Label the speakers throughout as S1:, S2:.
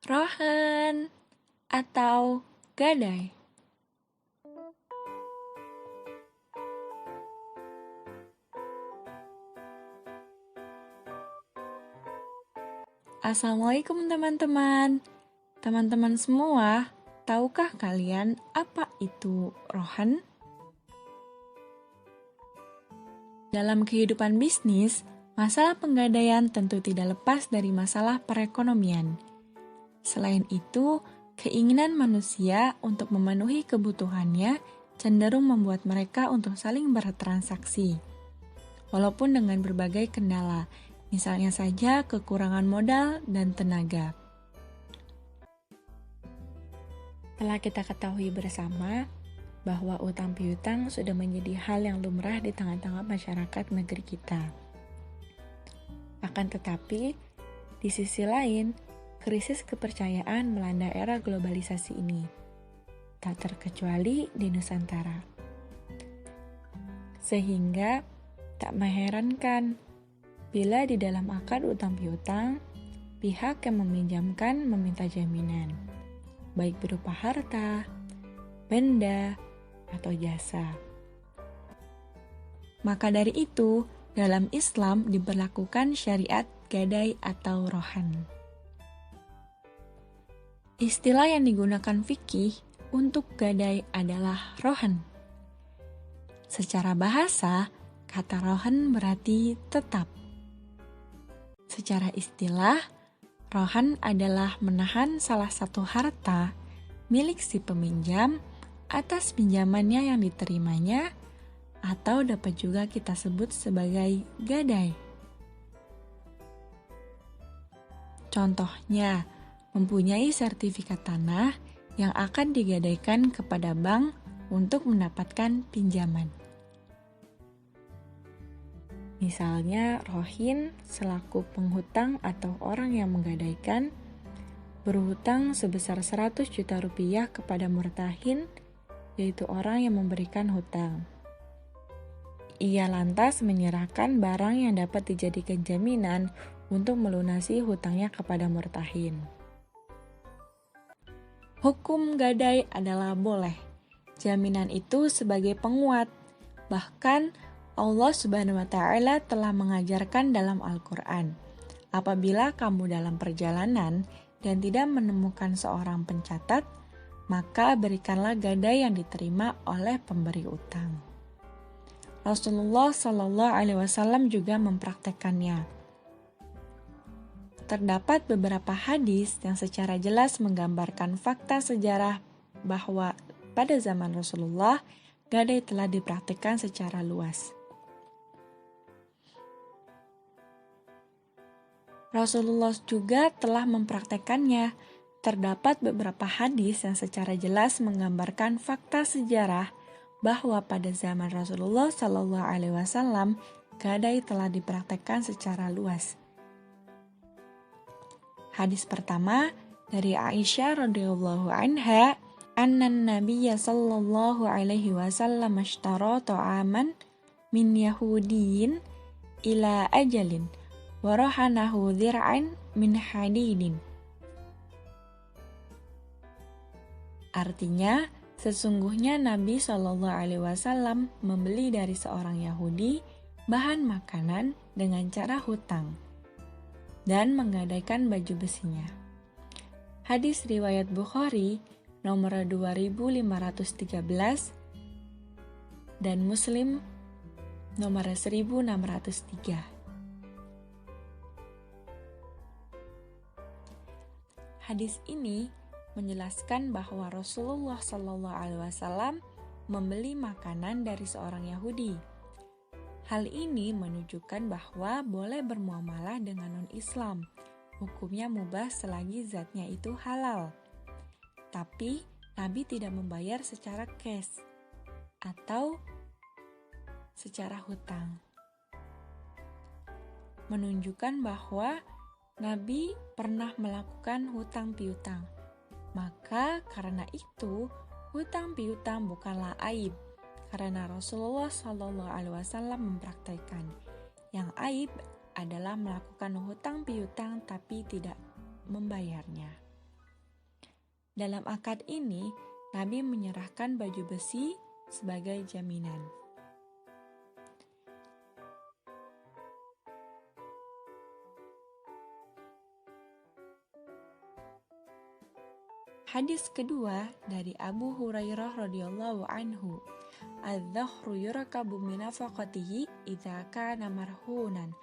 S1: Rohan atau gadai. Assalamualaikum teman-teman. Teman-teman semua, tahukah kalian apa itu rohan? Dalam kehidupan bisnis, masalah penggadaian tentu tidak lepas dari masalah perekonomian. Selain itu, keinginan manusia untuk memenuhi kebutuhannya cenderung membuat mereka untuk saling bertransaksi. Walaupun dengan berbagai kendala, misalnya saja kekurangan modal dan tenaga. Telah kita ketahui bersama bahwa utang piutang sudah menjadi hal yang lumrah di tengah-tengah masyarakat negeri kita. Akan tetapi, di sisi lain, krisis kepercayaan melanda era globalisasi ini, tak terkecuali di Nusantara. Sehingga tak mengherankan bila di dalam akad utang piutang, pihak yang meminjamkan meminta jaminan, baik berupa harta, benda, atau jasa. Maka dari itu, dalam Islam diberlakukan syariat gadai atau rohan. Istilah yang digunakan fikih untuk gadai adalah rohan. Secara bahasa, kata rohan berarti tetap. Secara istilah, rohan adalah menahan salah satu harta milik si peminjam atas pinjamannya yang diterimanya, atau dapat juga kita sebut sebagai gadai. Contohnya, mempunyai sertifikat tanah yang akan digadaikan kepada bank untuk mendapatkan pinjaman. Misalnya, rohin selaku penghutang atau orang yang menggadaikan berhutang sebesar 100 juta rupiah kepada murtahin, yaitu orang yang memberikan hutang. Ia lantas menyerahkan barang yang dapat dijadikan jaminan untuk melunasi hutangnya kepada murtahin. Hukum gadai adalah boleh. Jaminan itu sebagai penguat. Bahkan Allah Subhanahu wa Ta'ala telah mengajarkan dalam Al-Quran, apabila kamu dalam perjalanan dan tidak menemukan seorang pencatat, maka berikanlah gadai yang diterima oleh pemberi utang. Rasulullah Shallallahu Alaihi Wasallam juga mempraktekannya. Terdapat beberapa hadis yang secara jelas menggambarkan fakta sejarah bahwa pada zaman Rasulullah, gadai telah dipraktikkan secara luas. Rasulullah juga telah mempraktekannya. Terdapat beberapa hadis yang secara jelas menggambarkan fakta sejarah bahwa pada zaman Rasulullah Shallallahu Alaihi Wasallam, gadai telah dipraktekkan secara luas. Hadis pertama dari Aisyah radhiyallahu anha, annan Nabiyya sallallahu alaihi wasallam ashtara ta'aman min Yahudiyin ila ajalin wa rahanahu dhir'an min hadidin. Artinya, sesungguhnya Nabi Shallallahu Alaihi Wasallam membeli dari seorang Yahudi bahan makanan dengan cara hutang dan menggadaikan baju besinya. Hadis riwayat Bukhari nomor 2513 dan Muslim nomor 1603. Hadis ini menjelaskan bahwa Rasulullah Shallallahu Alaihi Wasallam membeli makanan dari seorang Yahudi. Hal ini menunjukkan bahwa boleh bermuamalah dengan non-Islam. Hukumnya mubah selagi zatnya itu halal. Tapi Nabi tidak membayar secara cash atau secara hutang. Menunjukkan bahwa Nabi pernah melakukan hutang piutang. Maka karena itu, hutang piutang bukanlah aib. Karena Rasulullah Shallallahu Alaihi Wasallam mempraktikkan. Yang aib adalah melakukan hutang piutang tapi tidak membayarnya. Dalam akad ini, Nabi menyerahkan baju besi sebagai jaminan. Hadis kedua dari Abu Hurairah radhiyallahu anhu, "Adz-dzahru yurkabu min nafaqatihi idza kana marhunan,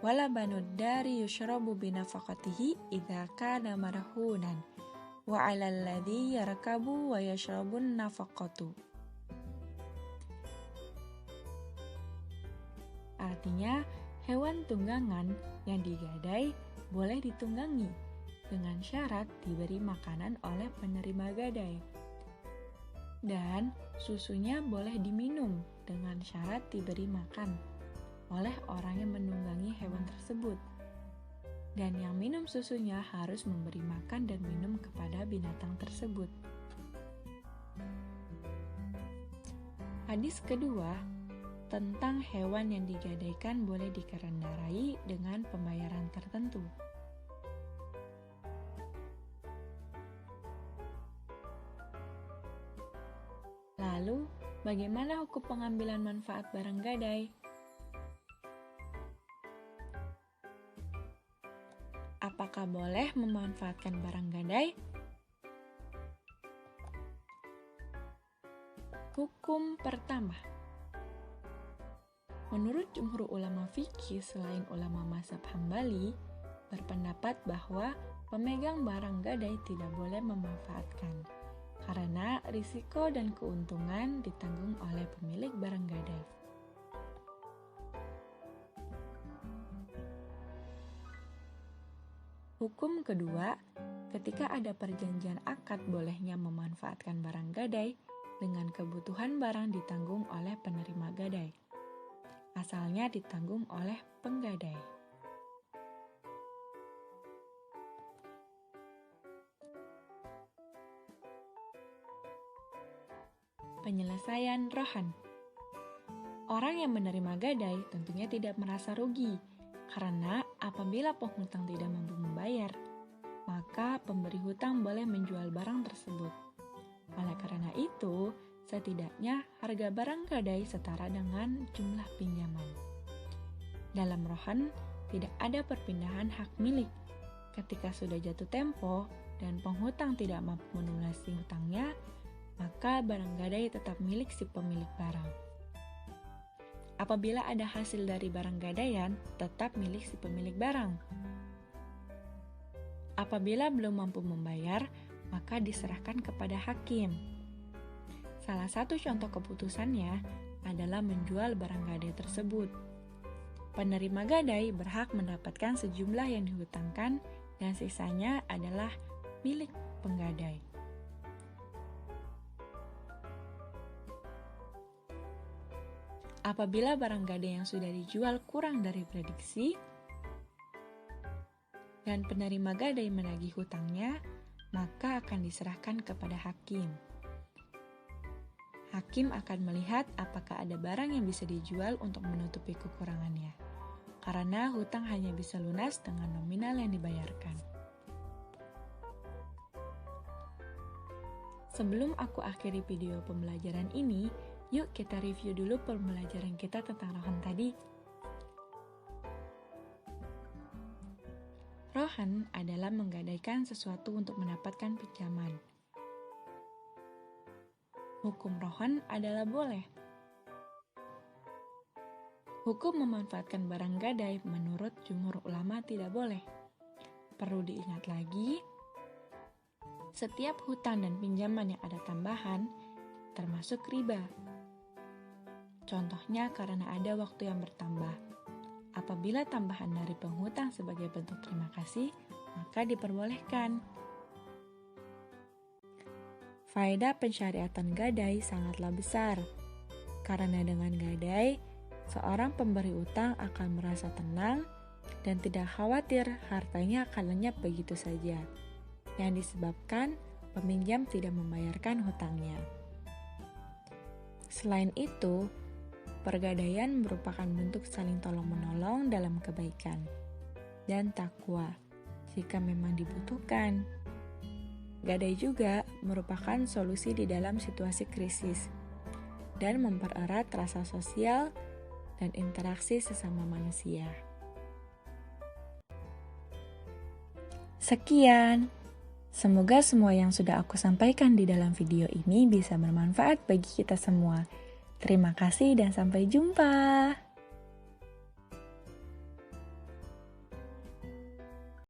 S1: wala banud dari yushrabu bi nafaqatihi idza kana marhunan, wa 'alal ladzi yarkabu wa yashrabun nafaqatu." Artinya, hewan tunggangan yang digadai boleh ditunggangi dengan syarat diberi makanan oleh penerima gadai. Dan susunya boleh diminum dengan syarat diberi makan oleh orang yang menunggangi hewan tersebut. Dan yang minum susunya harus memberi makan dan minum kepada binatang tersebut. Hadis kedua tentang hewan yang digadaikan boleh dikendarai dengan pembayaran tertentu. Lalu, bagaimana hukum pengambilan manfaat barang gadai? Apakah boleh memanfaatkan barang gadai? Hukum pertama. Menurut jumhur ulama fikih selain ulama mazhab Hambali, berpendapat bahwa pemegang barang gadai tidak boleh memanfaatkan, karena risiko dan keuntungan ditanggung oleh pemilik barang gadai. Hukum kedua, ketika ada perjanjian akad bolehnya memanfaatkan barang gadai dengan kebutuhan barang ditanggung oleh penerima gadai. Asalnya ditanggung oleh penggadai. Penyelesaian rohan. Orang yang menerima gadai tentunya tidak merasa rugi, karena apabila penghutang tidak mampu membayar, maka pemberi hutang boleh menjual barang tersebut. Oleh karena itu, setidaknya harga barang gadai setara dengan jumlah pinjaman. Dalam rohan, tidak ada perpindahan hak milik. Ketika sudah jatuh tempo dan penghutang tidak mampu melunasi hutangnya, maka barang gadai tetap milik si pemilik barang. Apabila ada hasil dari barang gadaian, tetap milik si pemilik barang. Apabila belum mampu membayar, maka diserahkan kepada hakim. Salah satu contoh keputusannya adalah menjual barang gadai tersebut. Penerima gadai berhak mendapatkan sejumlah yang dihutangkan dan sisanya adalah milik penggadai. Apabila barang gadai yang sudah dijual kurang dari prediksi dan penerima gadai menagih hutangnya, maka akan diserahkan kepada hakim. Hakim akan melihat apakah ada barang yang bisa dijual untuk menutupi kekurangannya, karena hutang hanya bisa lunas dengan nominal yang dibayarkan. Sebelum aku akhiri video pembelajaran ini, yuk kita review dulu pembelajaran kita tentang rohan tadi. Rohan adalah menggadaikan sesuatu untuk mendapatkan pinjaman. Hukum rohan adalah boleh. Hukum memanfaatkan barang gadai menurut jumhur ulama tidak boleh. Perlu diingat lagi, setiap hutang dan pinjaman yang ada tambahan termasuk riba. Contohnya karena ada waktu yang bertambah. Apabila tambahan dari penghutang sebagai bentuk terima kasih, maka diperbolehkan. Faedah pensyariatan gadai sangatlah besar. Karena dengan gadai, seorang pemberi utang akan merasa tenang dan tidak khawatir hartanya akan lenyap begitu saja, yang disebabkan peminjam tidak membayarkan hutangnya. Selain itu, pergadaian merupakan bentuk saling tolong-menolong dalam kebaikan dan takwa jika memang dibutuhkan. Gadai juga merupakan solusi di dalam situasi krisis dan mempererat rasa sosial dan interaksi sesama manusia. Sekian. Semoga semua yang sudah aku sampaikan di dalam video ini bisa bermanfaat bagi kita semua. Terima kasih dan sampai jumpa.